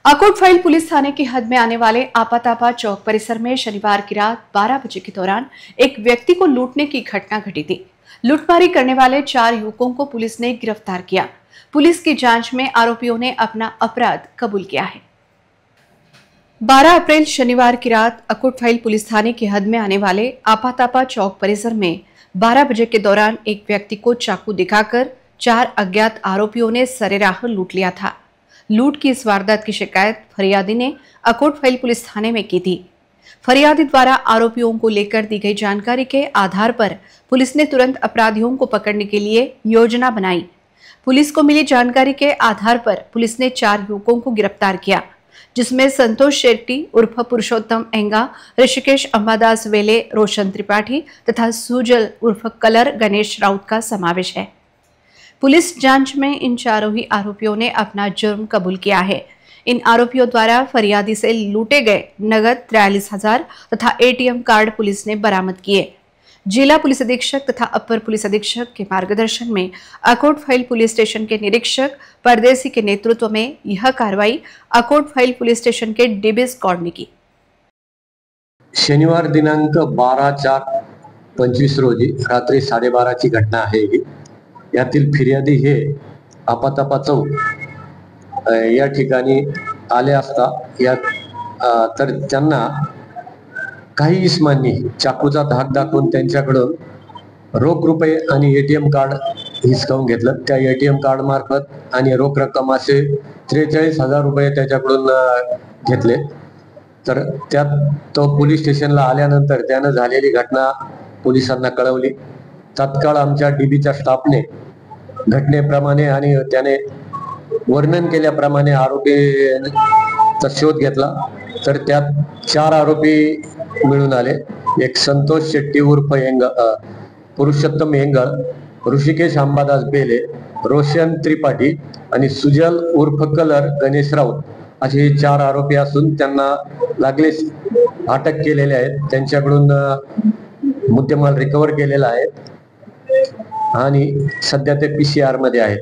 Akot file police थाने की हद में आने वाले आपातापा चौक परिसर में शनिवार की रात 12 बजे के दौरान एक व्यक्ति को लूटने की घटना घटी थी। लूटमारी करने वाले 4 युवकों को पुलिस ने गिरफ्तार किया। पुलिस की जांच में आरोपियों ने अपना अपराध कबूल किया है। 12 अप्रैल शनिवार की रात अकोट फाइल पुलिस थाने की हद में आने वाले आपातापा चौक परिसर में 12 बजे के दौरान एक व्यक्ति को चाकू दिखाकर 4 अज्ञात आरोपियों ने सरेराह लूट लिया था। लूट की इस वारदात की शिकायत फरियादी ने अकोट फाइल पुलिस थाने में की थी। फरियादी द्वारा आरोपियों को लेकर दी गई जानकारी के आधार पर पुलिस ने तुरंत अपराधियों को पकड़ने के लिए योजना बनाई। पुलिस को मिली जानकारी के आधार पर पुलिस ने 4 युवकों को गिरफ्तार किया, जिसमें संतोष शेट्टी उर्फ पुरुषोत्तम एंगा, ऋषिकेश अंबादास वेले, रोशन त्रिपाठी तथा सुजल उर्फ कलर गणेश राउत का समावेश है। पुलिस जांच में इन चारों ही आरोपियों ने अपना जुर्म कबूल किया है। इन आरोपियों द्वारा फरियादी से लूटे गए नगद 43,000 तथा एटीएम कार्ड पुलिस ने बरामद किए। जिला पुलिस अधीक्षक तथा अपर पुलिस अधीक्षक के मार्गदर्शन में अकोट फाइल पुलिस स्टेशन के निरीक्षक परदेसी के नेतृत्व में यह कार्रवाई अकोट फाइल पुलिस स्टेशन के डीबी स्क्वाड ने की। शनिवार दिनांक 12/4/25 रोजी रात्री 12:30 ची घटना आहे। यातील फिर्यादी हे आपातापा चौक या ठिकाणी आले असता तर त्यांना काही इस्मांनी चाकूचा धाक दाखवून त्यांच्याकडून रोख रुपये आणि एटीएम कार्ड हिसकावून घेतलं। त्या एटीएम कार्ड मार्फत आणि रोख रक्कम असे 43,000 रुपये त्याच्याकडून घेतले। तर त्यात तो पोलीस स्टेशनला आल्यानंतर त्याने झालेली घटना पोलिसांना कळवली। तत्काळ आमच्या डीबीच्या स्टाफने घटनेप्रमाणे आणि त्याने वर्णन केल्याप्रमाणे आरोपीचा शोध घेतला। तर त्यात 4 आरोपी मिळून आले। एक संतोष शेट्टी उर्फ पुरुषोत्तम एंगळ, ऋषिकेश अंबादास बेले, रोशन त्रिपाठी आणि सुजल उर्फ कलर गणेश राऊत असे 4 आरोपी असून त्यांना लागले अटक केलेले आहेत। त्यांच्याकडून मुद्देमाल रिकव्हर केलेला आहे आणि सध्या ते PCR मध्ये आहेत।